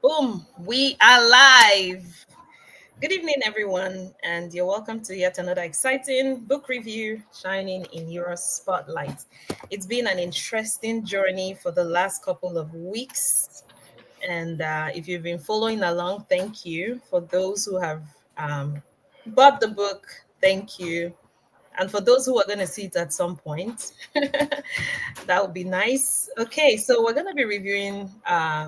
Boom, we are live. Good evening, everyone, and you're welcome to yet another exciting book review shining in your spotlight. It's been an interesting journey for the last couple of weeks, and if you've been following along, thank you. For those who have bought the book, thank you. And for those who are going to see it at some point, that would be nice. Okay, so we're going to be reviewing,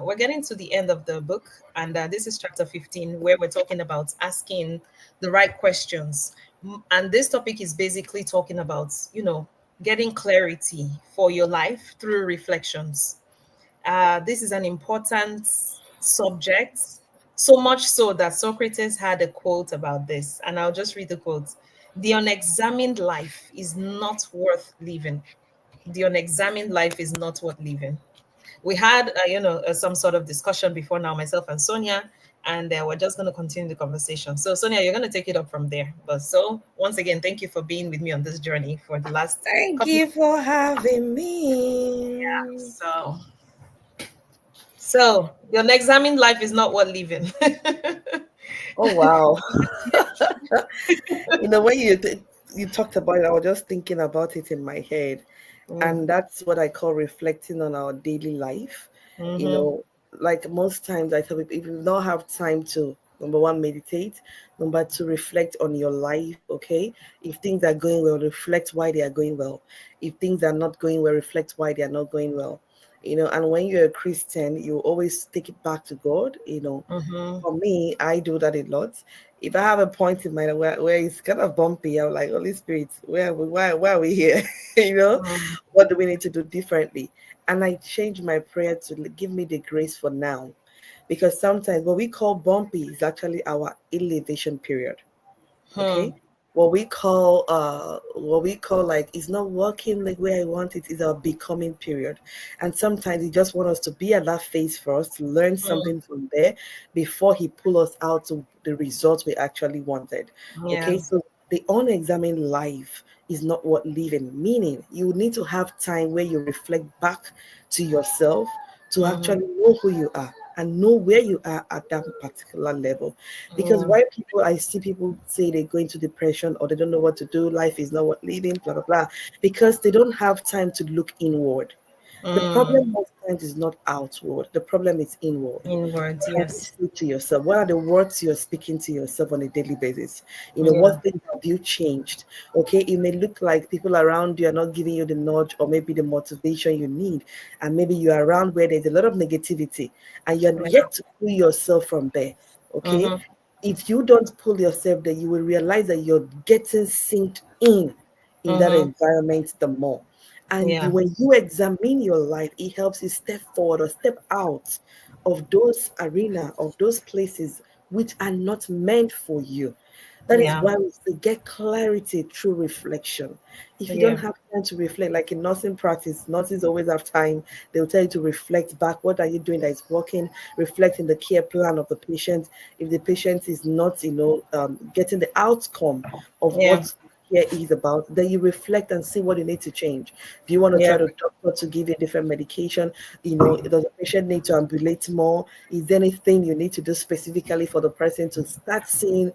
we're getting to the end of the book, and this is chapter 15, where we're talking about asking the right questions. And this topic is basically talking about, getting clarity for your life through reflections. This is an important subject, so much so that Socrates had a quote about this, and I'll just read the quote. The unexamined life is not worth living. The unexamined life is not worth living. We had, some sort of discussion before now, myself and Sonia, and we're just going to continue the conversation. So, Sonia, you're going to take it up from there. But so, once again, thank you for being with me on this journey for the last Thank couple. you for having Yeah. me. So, the unexamined life is not worth living. Oh wow! When you talked about it, I was just thinking about it in my head, Mm, and that's what I call reflecting on our daily life. You mm-hmm. know, like most times I tell people, if you don't have time to number one meditate, number two reflect on your life. Okay, if things are going well, reflect why they are going well. If things are not going well, reflect why they are not going well. And when you're a Christian, you always take it back to God. Mm-hmm. For me, I do that a lot. If I have a point in mind where it's kind of bumpy, I'm like, Holy Spirit, why are we here? you know, Mm, what do we need to do differently? And I change my prayer to give me the grace for now. Because sometimes what we call bumpy is actually our elevation period. hmm. Okay, what we call like it's not working like where I want it is our becoming period. And sometimes he just want us to be at that phase for us to learn Mm, something from there before he pull us out to the results we actually wanted. yeah. Okay, so the unexamined life is not what living, meaning you need to have time where you reflect back to yourself to Mm-hmm. actually know who you are and know where you are at that particular level. Because Mm, why I see people say they go into depression or they don't know what to do, life is not what living, blah, blah, blah, because they don't have time to look inward. The mm. problem most times is not outward, the problem is inward. Inward, What can you yes. say to yourself? What are the words you're speaking to yourself on a daily basis? Yeah. What things have you changed? Okay, it may look like people around you are not giving you the nudge or maybe the motivation you need, and maybe you're around where there's a lot of negativity and you're Yeah. yet to pull yourself from there. Okay, Mm-hmm. if you don't pull yourself there, you will realize that you're getting synced in that Mm-hmm. environment the more. And Yeah. when you examine your life, it helps you step forward or step out of those arena, of those places which are not meant for you. That is Yeah. why we say get clarity through reflection. If you don't Yeah. have time to reflect, like in nursing practice, nurses always have time. They'll tell you to reflect back. What are you doing that is working? Reflect in the care plan of the patient. If the patient is not, getting the outcome of Yeah. what care is about, then you reflect and see what you need to change. Do you want to Yeah. tell the doctor to give you a different medication? Does the patient need to ambulate more? Is there anything you need to do specifically for the person to start seeing,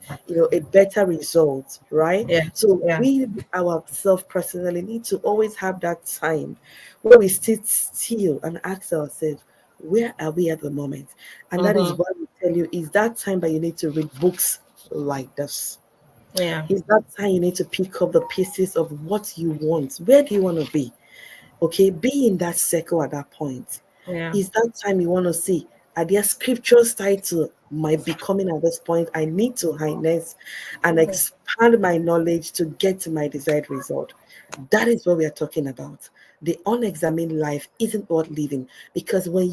a better result, right? Yeah. So Yeah. we ourselves personally need to always have that time where we sit still and ask ourselves, where are we at the moment? And that is Mm-hmm. why we tell you is that time that you need to read books like this. Yeah. Is that time you need to pick up the pieces of what you want. Where do you want to be? Okay, be in that circle at that point. Yeah. Is that time you want to see? Are there scriptures tied to my becoming at this point? I need to harness and expand my knowledge to get to my desired result. That is what we are talking about. The unexamined life isn't worth living because when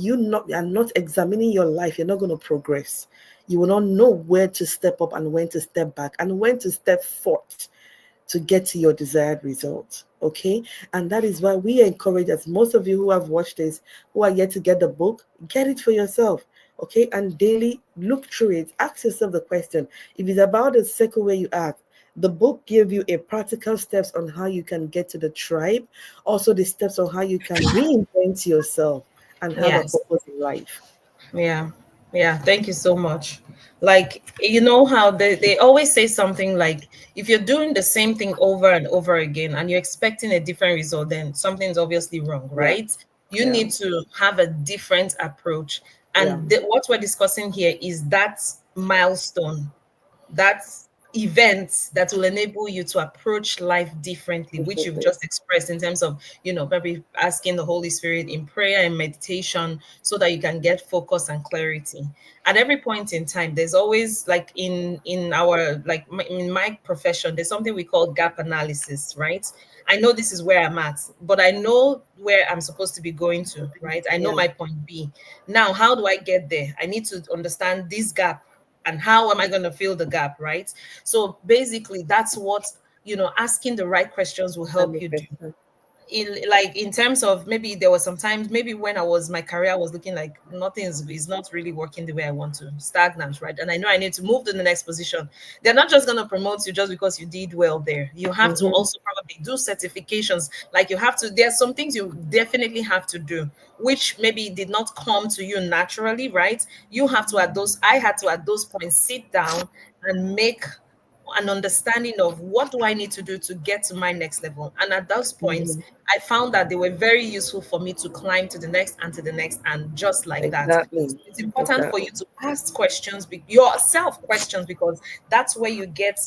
are not examining your life, you're not going to progress. You will not know where to step up and when to step back and when to step forth to get to your desired result. Okay. And that is why we encourage, as most of you who have watched this, who are yet to get the book, get it for yourself. Okay. And daily look through it. Ask yourself the question. If it's about the circle where you are, the book give you a practical steps on how you can get to the tribe, also the steps on how you can reinvent yourself and have a Yes. purpose in life. Yeah. Yeah, thank you so much. Like, you know how they always say something like, if you're doing the same thing over and over again and you're expecting a different result, then something's obviously wrong, Yeah, right? You yeah, need to have a different approach. yeah. And what we're discussing here is that milestone, that event that will enable you to approach life differently, which you've Definitely. just expressed in terms of, maybe asking the Holy Spirit in prayer and meditation so that you can get focus and clarity. At every point in time, there's always, like, in our, like, in my profession, there's something we call gap analysis, right? I know this is where I'm at, but I know where I'm supposed to be going to, right? I know Yeah, my point B. Now, how do I get there? I need to understand this gap, and how am I going to fill the gap, right? So basically, that's what, asking the right questions will help you do. 100%. In terms of, maybe there was sometimes, maybe when my career was looking like nothing is not really working the way I want to, stagnant, right? And I know I need to move to the next position. They're not just going to promote you just because you did well there. You have to Mm-hmm. also probably do certifications. Like, you have to, there's some things you definitely have to do, which maybe did not come to you naturally, right? You have to, at those I had to, at those points, sit down and make an understanding of what do I need to do to get to my next level. And at those points, Mm-hmm. I found that they were very useful for me to climb to the next and to the next, and just like that. Exactly. So it's important for Exactly. you to ask questions, yourself questions, because that's where you get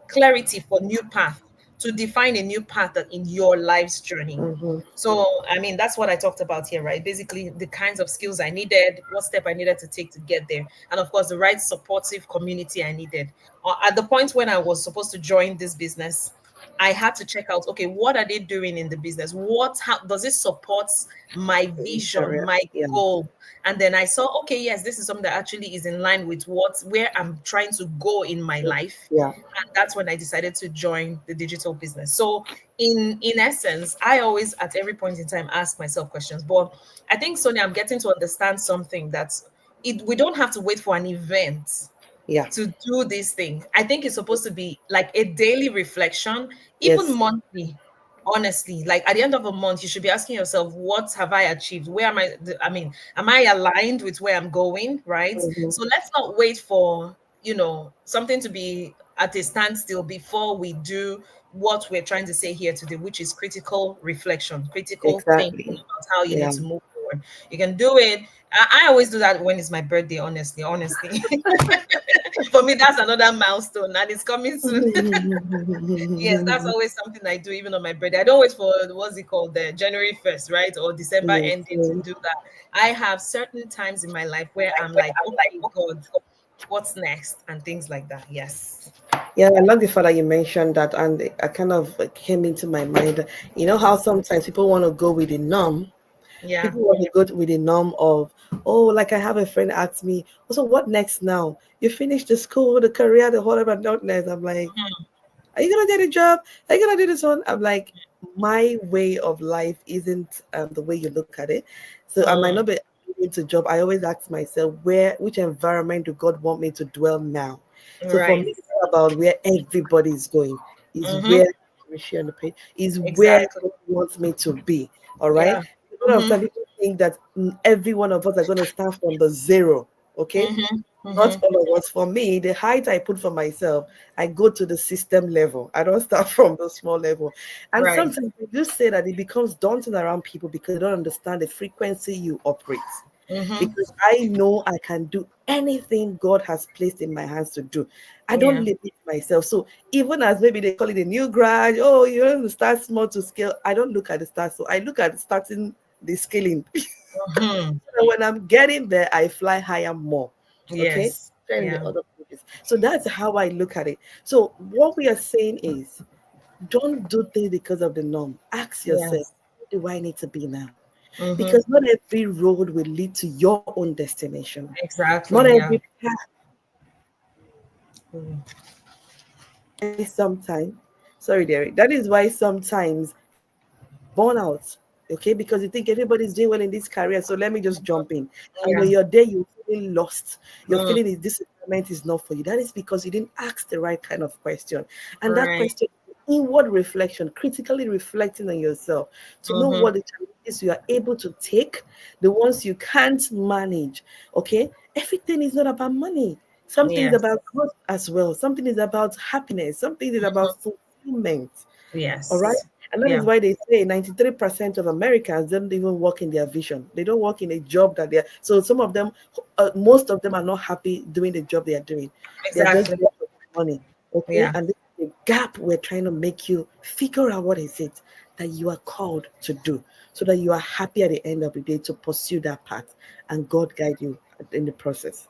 clarity for new path, to define a new path in your life's journey. Mm-hmm. So, I mean, that's what I talked about here, right? Basically, the kinds of skills I needed, what step I needed to take to get there, and of course, the right supportive community I needed. At the point when I was supposed to join this business, I had to check out, okay, what are they doing in the business? How does it support my vision, Career. my Yeah. goal? And then I saw, okay, yes, this is something that actually is in line with where I'm trying to go in my life. Yeah. And that's when I decided to join the digital business. So, in essence, I always, at every point in time, ask myself questions. But I think, Sonia, I'm getting to understand something, that we don't have to wait for an event Yeah. to do this thing. I think it's supposed to be like a daily reflection, even Yes. monthly. Honestly, like, at the end of a month, you should be asking yourself, what have I achieved? Where am I? I mean, am I aligned with where I'm going? Right. Mm-hmm. So let's not wait for, something to be at a standstill before we do what we're trying to say here today, which is critical reflection, critical thinking Exactly. about how you need Yeah. to move forward. You can do it. I always do that when it's my birthday, honestly. For me, that's another milestone, and it's coming soon. Yes, that's always something I do, even on my birthday. I don't wait for, what's it called, the January 1st, right? Or December Yes. ending to do that. I have certain times in my life where I'm like, okay, God, what's next? And things like that. Yes. Yeah, I love the fact that you mentioned that, and it kind of came into my mind. You know how sometimes people want to go with the norm. Yeah. People want to go with the norm of, oh, like I have a friend ask me, so what next now? You finish the school, the career, the whole about next. I'm like, Mhm. are you gonna get a job? Are you gonna do this one? I'm like, my way of life isn't the way you look at it. So I might not Mm. be into job. I always ask myself, which environment do God want me to dwell now? So for me, Right. it's not about where everybody is going. Is Mm-hmm. where we share on the page. Is where Exactly. God wants me to be. All right. Yeah. A lot of Mm-hmm. time people think that every one of us are going to start from the zero. Okay, Mm-hmm. not Mm-hmm. all of us. For me, the height I put for myself, I go to the system level. I don't start from the small level. And Right. sometimes you just say that it becomes daunting around people because they don't understand the frequency you operate. Mm-hmm. Because I know I can do anything God has placed in my hands to do. I don't Yeah. limit myself. So even as maybe they call it a new grad, oh, you have to start small to scale. I don't look at the start. So I look at starting the scaling. Mm-hmm. So when I'm getting there, I fly higher more. Okay. Yes. Sharing the Yeah. other pages. So that's how I look at it. So what we are saying is don't do things because of the norm. Ask yourself, Yes. where do I need to be now? Mm-hmm. Because not every road will lead to your own destination. Not Exactly. every Yeah. path. Mm. Sometimes, sorry, Derek. That is why sometimes burnout. Okay, because you think everybody's doing well in this career, so let me just jump in. And when Yeah. you're there, you're feeling lost. You're Mm. feeling this environment is not for you. That is because you didn't ask the right kind of question, and that Right. question inward reflection, critically reflecting on yourself to know Mm-hmm. what the challenges you are able to take, the ones you can't manage. Okay, everything is not about money. Something is Yes. about growth as well. Something is about happiness. Something is about fulfillment. All right. Yes. And that is Yeah. why they say 93% of Americans don't even work in their vision. They don't work in a job that they're. So some of them, most of them are not happy doing the job they are doing. They are just Exactly. doing it for money. Okay. Yeah. And this is the gap we're trying to make you figure out what is it that you are called to do so that you are happy at the end of the day to pursue that path and God guide you in the process.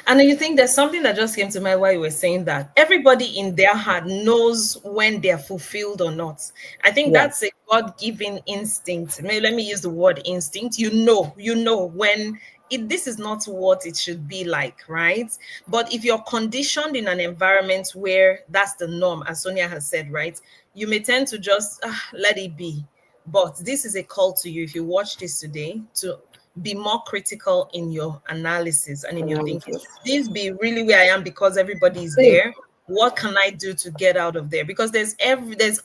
And then you think there's something that just came to mind while you were saying that. Everybody in their heart knows when they're fulfilled or not. I think Yeah. that's a God-given instinct. Maybe let me use the word instinct. You know when this is not what it should be like, right? But if you're conditioned in an environment where that's the norm, as Sonia has said, right, you may tend to just let it be. But this is a call to you, if you watch this today, to be more critical in your analysis and in your thinking. Analysis. Should this be really where I am because everybody is See, there? What can I do to get out of there? Because there's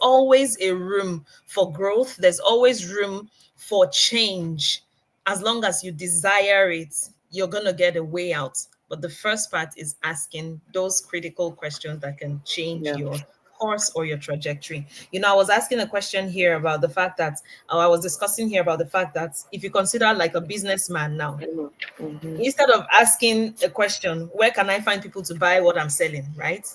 always a room for growth. There's always room for change. As long as you desire it, you're gonna get a way out. But the first part is asking those critical questions that can change yeah. your course or your trajectory. I was asking a question here about the fact that I was discussing here about the fact that if you consider like a businessman now, Mm-hmm. instead of asking a question, where can I find people to buy what I'm selling, right?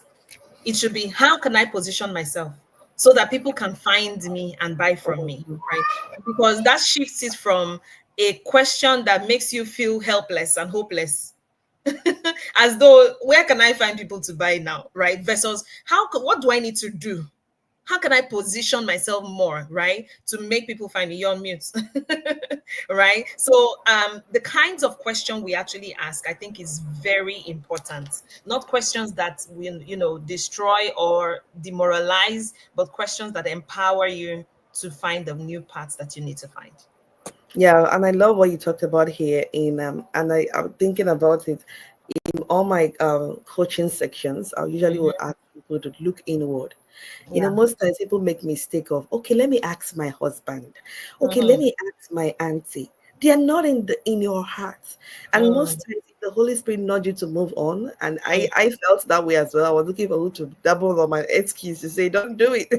It should be, how can I position myself so that people can find me and buy from me, Mm-hmm. right? Because that shifts it from a question that makes you feel helpless and hopeless, as though where can I find people to buy now, right? Versus what do I need to do, how can I position myself more, right, to make people find me? You're on mute. Right? So the kinds of question we actually ask, I think, is very important. Not questions that will, destroy or demoralize, but questions that empower you to find the new paths that you need to find. Yeah, and I love what you talked about here and I'm thinking about it in all my coaching sections. I usually will Mhm. ask people to look inward. Yeah. Most times people make mistake of, okay, let me ask my husband. Okay, let Mhm. me ask my auntie. They are not in your heart. And most Mm. times if the Holy Spirit nudge you to move on. And Mm. I felt that way as well. I was looking for who to double on my excuse to say, don't do it.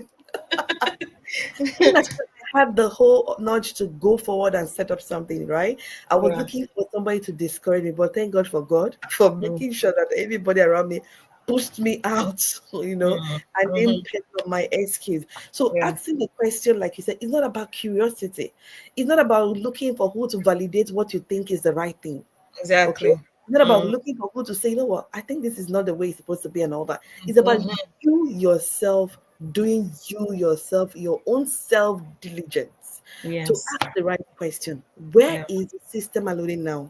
In as much as I had the whole nudge to go forward and set up something, right? I was Yeah. looking for somebody to discourage me, but thank God for Mm. making sure that everybody around me pushed me out, Mm. and didn't Mhm. depend on my excuse. So Yeah. asking the question, like you said, it's not about curiosity. It's not about looking for who to validate what you think is the right thing. Okay. Exactly. It's not about Mm. looking for who to say, you know what, I think this is not the way it's supposed to be and all that. It's about Mhm. you yourself doing you yourself, your own self diligence to Yes. ask the right question. Where Yeah. is the system alluding now?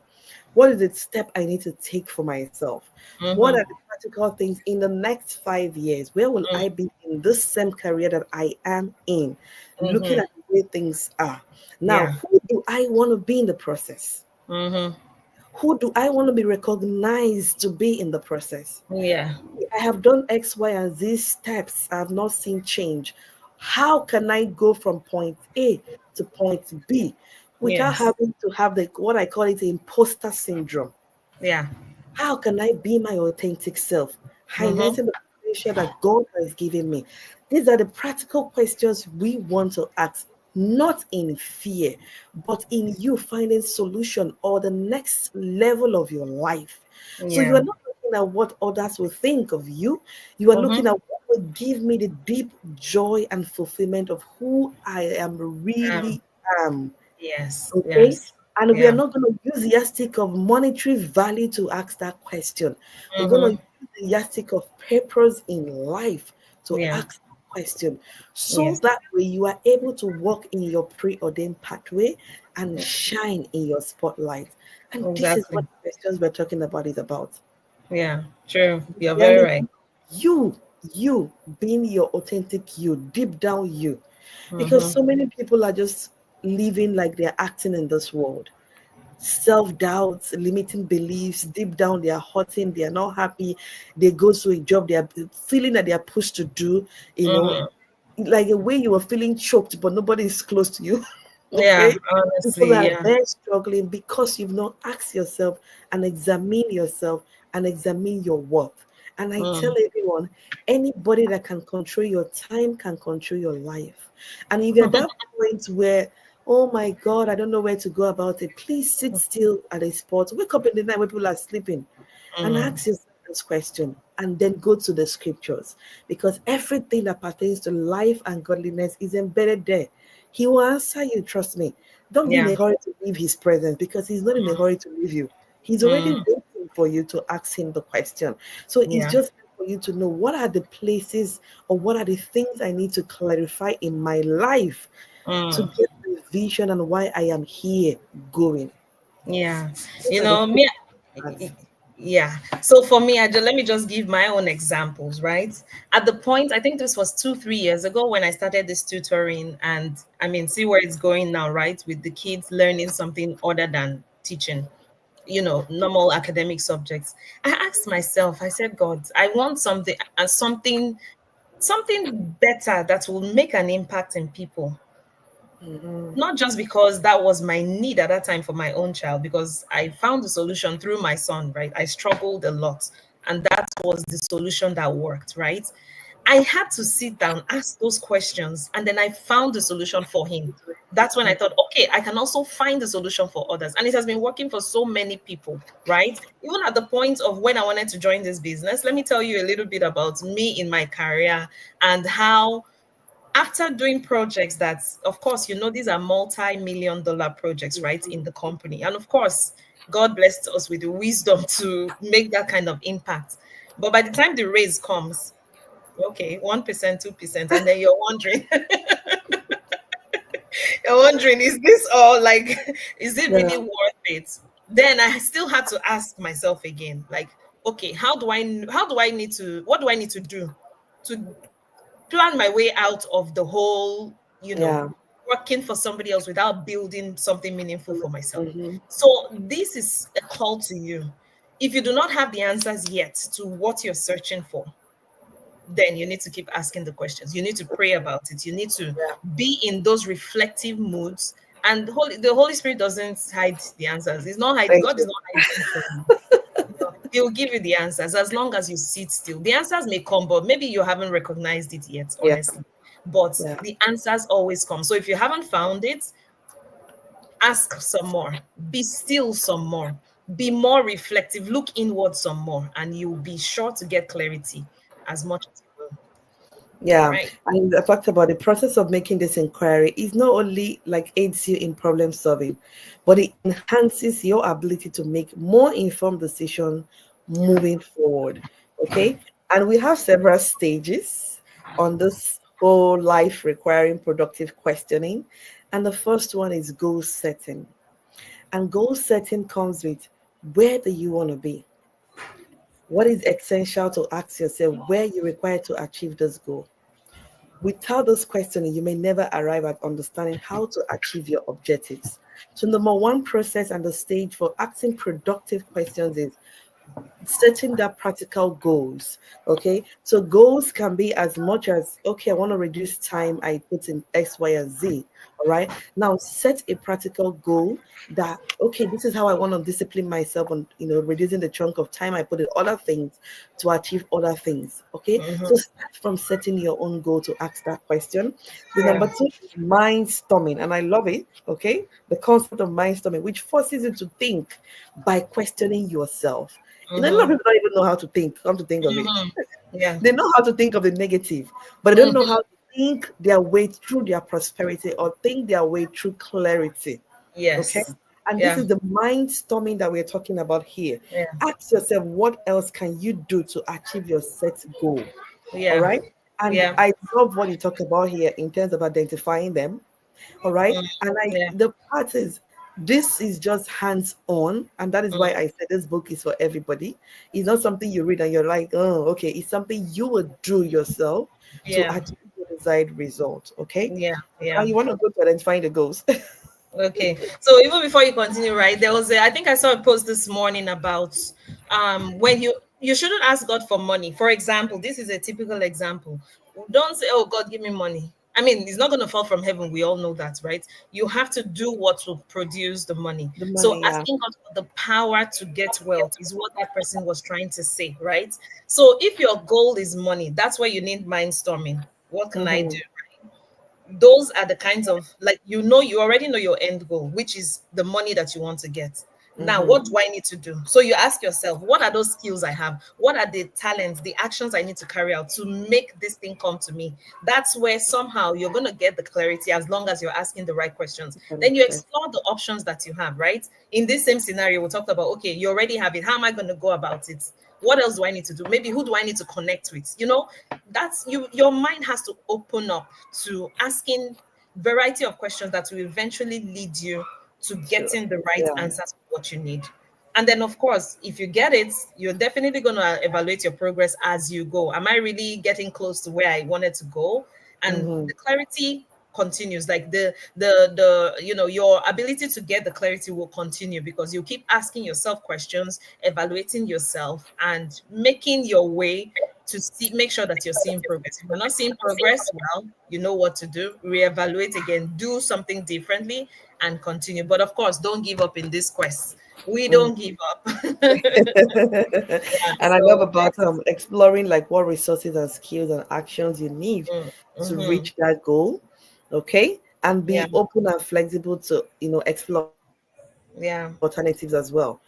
What is the step I need to take for myself? What Mhm. are the practical things in the next 5 years? Where will Mm. I be in this same career that I am in? Looking Mhm. at the way things are. Now, Yeah. who do I want to be in the process? Mhm. Who do I want to be recognized to be in the process? Yeah. I have done X, Y, and Z steps. I have not seen change. How can I go from point A to point B without Yes. having to have the what I call it the imposter syndrome? Yeah. How can I be my authentic self? Mhm. Highlighting the potential that God has given me. These are the practical questions we want to ask, not in fear, but in you finding solution or the next level of your life. So you Yeah. are not looking at what others will think of you. You are Mhm. looking at what will give me the deep joy and fulfillment of who I am Um. really am. Yes. Okay. Yes. And we are Yeah. not going to use the yardstick of monetary value to ask that question. We're going to Mhm. use the yardstick of purpose in life to Yeah. ask that question. So Yes. that way you are able to walk in your preordained pathway and shine in your spotlight. And this is what Exactly. the questions we're talking about is about. Yeah. True. You're very Reality, right. you, you being your authentic you, deep down you. Because Mhm. so many people are just living like they're acting in this world, self-doubts, limiting beliefs. Deep down, they are hurting, they are not happy. They go to a job, they are feeling that they are pushed to do, you know, Mhm. like a way you were feeling choked, but nobody is close to you. Yeah, Okay, people honestly, are yeah. there struggling because you've not asked yourself and examine your worth. And I tell Mm. everyone, anybody that can control your time can control your life. And if you're at that point where, oh my God, I don't know where to go about it, please sit still at a spot. Wake up in the night when people are sleeping and Mm. ask yourself this question and then go to the scriptures, because everything that pertains to life and godliness is embedded there. He will answer you, trust me. Don't be in Yeah. a hurry to leave his presence, because he's not in a hurry to leave you. He's already Mm. waiting for you to ask him the question. So it's Yeah. just for you to know what are the places or what are the things I need to clarify in my life to Mm. get the vision and why I am here going. Yeah. Those You are the know, things me, that yeah. So for me, let me just give my own examples, right? At the point, I think this was 2, 3 years ago when I started this tutoring, and I mean, see where it's going now, right? With the kids learning something other than teaching, normal academic subjects. I asked myself, I said, God, I want something and something better that will make an impact in people, Mhm. not just because that was my need at that time for my own child, because I found the solution through my son, right? I struggled a lot, and that was the solution that worked, right? I had to sit down, ask those questions, and then I found the solution for him. That's when I thought, okay, I can also find the solution for others. And it has been working for so many people, right? Even at the point of when I wanted to join this business, let me tell you a little bit about me in my career and how, after doing projects that, of course, these are multi-million-dollar projects, right, in the company. And of course, God blessed us with the wisdom to make that kind of impact. But by the time the raise comes, okay, 1%, 2%, and then you're wondering, is this all, like, is it Yeah, really worth it? Then I still had to ask myself again, like, okay, what do I need to do to plan my way out of the whole, yeah. working for somebody else without building something meaningful for myself. Mhm. So this is a call to you. If you do not have the answers yet to what you're searching for, then you need to keep asking the questions. You need to pray about it. You need to Yeah, be in those reflective moods. And the Holy Spirit doesn't hide the answers. It's not hide. thank God is you. not hiding from you. He'll give you the answers as long as you sit still. The answers may come, but maybe you haven't recognized it yet, Yeah, honestly. But yeah, the answers always come. So if you haven't found it, ask some more, be still some more, be more reflective, look inward some more, and you'll be sure to get clarity as much as you will. All yeah. right. And the fact about the process of making this inquiry is not only like aids you in problem solving, but it enhances your ability to make more informed decision moving forward. Okay. And we have several stages on this whole life requiring productive questioning. And the first one is goal setting. And goal setting comes with, where do you want to be? What is essential to ask yourself where you require to achieve this goal? Without this questioning, you may never arrive at understanding how to achieve your objectives. So, number one process and the stage for asking productive questions is setting that practical goals. Okay, so goals can be as much as, okay, I want to reduce time I put in X, Y, and Z. All right, now set a practical goal that, okay, this is how I want to discipline myself on, reducing the chunk of time I put in other things to achieve other things. Okay, Mhm. so start from setting your own goal to ask that question. The Yeah. number two is mind storming, and I love it. Okay, the concept of mind storming, which forces you to think by questioning yourself. A lot of Mhm. people don't even know how to think. Come to think of it, Mhm. Yeah. they know how to think of the negative, but they don't know Mhm. how to think their way through their prosperity or think their way through clarity. Okay, Yes. and this Yeah. is the mind storming that we're talking about here. Yeah. Ask yourself, what else can you do to achieve your set goal? All Yeah. right, and Yeah. I love what you talk about here in terms of identifying them. All right. Mm. And Yeah. the part is, this is just hands on. And that is why Mm. I said this book is for everybody. It's not something you read and you're like, oh, okay. It's something you would do yourself to Yeah. achieve the desired result. Okay. Yeah. Now Yeah. you want to go to identifying the goals. Okay. So even before you continue, right, I think I saw a post this morning about when you You shouldn't ask God for money. For example, this is a typical example. Don't say, "Oh God, give me money." I mean, it's not going to fall from heaven. We all know that, right? You have to do what will produce the money. The So money, yeah. asking God for the power to get wealth is what that person was trying to say, right? So if your goal is money, that's why you need mind storming. What can I do? Mm-hmm. Those are the kinds of, like, you already know your end goal, which is the money that you want to get. Now Mm-hmm. what do I need to do? So you ask yourself, what are those skills I have? What are the talents, the actions I need to carry out to make this thing come to me? That's where somehow you're going to get the clarity, as long as you're asking the right questions. Then you explore the options that you have, right? In this same scenario, we talked about, okay, you already have it, how am I going to go about it? What else do I need to do? Maybe who do I need to connect with? That's you. Your mind has to open up to asking variety of questions that will eventually lead you to Sure. getting the right Yeah. answers for what you need. And then, of course, if you get it, you're definitely going to evaluate your progress as you go. Am I really getting close to where I wanted to go? And Mm-hmm. the clarity continues, like the your ability to get the clarity will continue, because you keep asking yourself questions, evaluating yourself, and making your way to make sure that you're seeing progress. If you're not seeing progress, well, you know what to do. Reevaluate again, do something differently, and continue. But of course, don't give up in this quest. We don't give up. Yeah. And I love So, about exploring like what resources and skills and actions you need to mm-hmm. reach that goal. Okay. And Yeah, be open and flexible to, explore alternatives as well.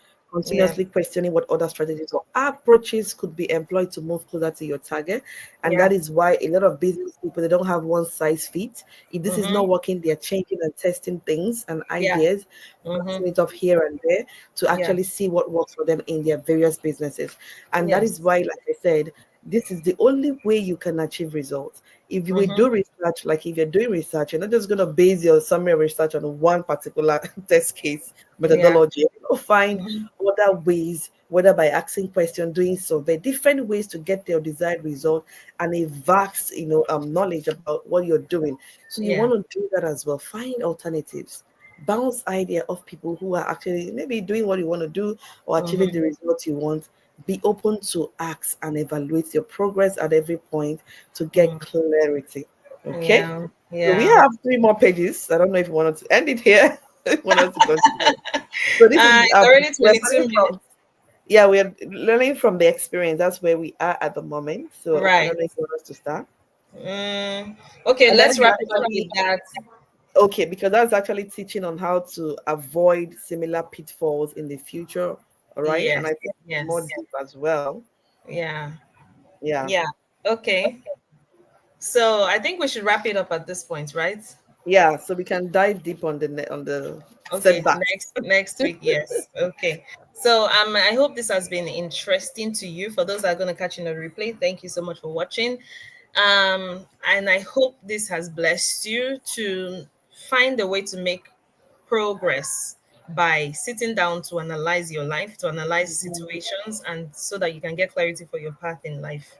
yeah, Continuously questioning what other yeah, strategies or approaches could be employed to move closer to your target. And that is why a lot yeah. of business people, they don't have one size fit. If this is not Mm-hmm. working, they're changing and testing things and Yeah. ideas, bouncing Mm-hmm. it off here and there to Yeah. actually see what works for them in their various businesses. And that is Yes. why, like I said, this is the only way you can achieve results. If you will Mm-hmm. do research, like if you're doing research, you're not just going to base your summary of research on one particular test case Yeah. methodology. You'll find Mm-hmm. other ways, whether by asking questions, doing survey, different ways to get your desired result, and a vast, knowledge about what you're doing. So you Yeah. want to do that as well. Find alternatives, bounce idea of people who are actually maybe doing what you want to do or achieving the Mm-hmm. results you want. Be open to ask and evaluate your progress at every point to get Mm. clarity. Okay. Yeah. So we Yeah. have 3 more pages. I don't know if you want to end it here. If you want us to continue. So this is It's already we're 22 starting minutes. from, yeah, we're learning from the experience. That's where we are at the moment. So I don't Right. know if you want us to start. Mm. Okay, And that let's is wrap it up actually with that. okay, because that's actually teaching on how to avoid similar pitfalls in the future. All right. And Yes. I think it's more Yes. deep as well. Yeah. Yeah. Yeah. Okay. So I think we should wrap it up at this point, right? Yeah. So we can dive deep on the Okay, setbacks. next week, yes. Okay. So I hope this has been interesting to you. For those that are going to catch in a replay, thank you so much for watching. And I hope this has blessed you to find a way to make progress by sitting down to analyze your life, to analyze Mhm. situations, and so that you can get clarity for your path in life.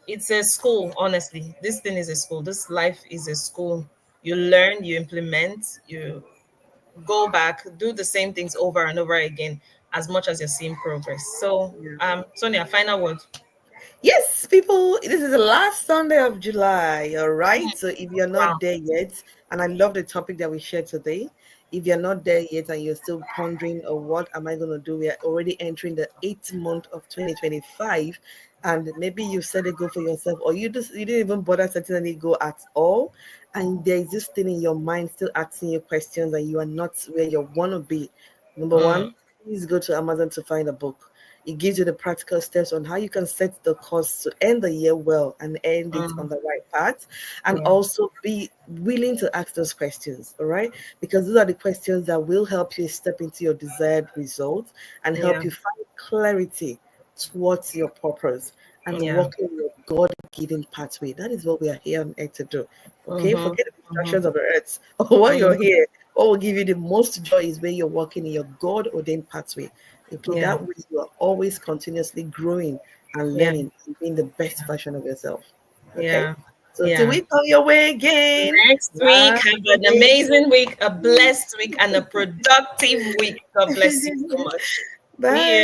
It's a school, honestly. This thing is a school. This life is a school. You learn, you implement, you go back, do the same things over and over again as much as you're seeing progress. So, Sonia, final word. Yes, people, this is the last Sunday of July. All right. So if you're Wow. not there yet, and I love the topic that we shared today. If you're not there yet and you're still pondering, oh, what am I going to do? We are already entering the 8th month of 2025. And maybe you set a goal for yourself, or you didn't even bother setting any goal at all. And there is this thing in your mind still asking you questions, and you are not where you want to be. Number Mm, one, please go to Amazon to find a book. It gives you the practical steps on how you can set the course to end the year well and end it on mm, the right path. And yeah, also be willing to ask those questions, all right? Because those are the questions that will help you step into your desired results and help yeah, you find clarity towards your purpose and yeah. walk in your God given pathway. That is what we are here on earth to do. Okay, Mm-hmm, forget the mm-hmm, distractions of the earth. While you're mm, here, what will give you the most joy is when you're walking in your God ordained pathway. Okay, yeah, that way you are always continuously growing and yeah, learning and being the best version of yourself. Okay, yeah, so till yeah. we come your way again, Next week, have have a an amazing week, a blessed week, and a productive week. God bless you so day. much. See Bye. you.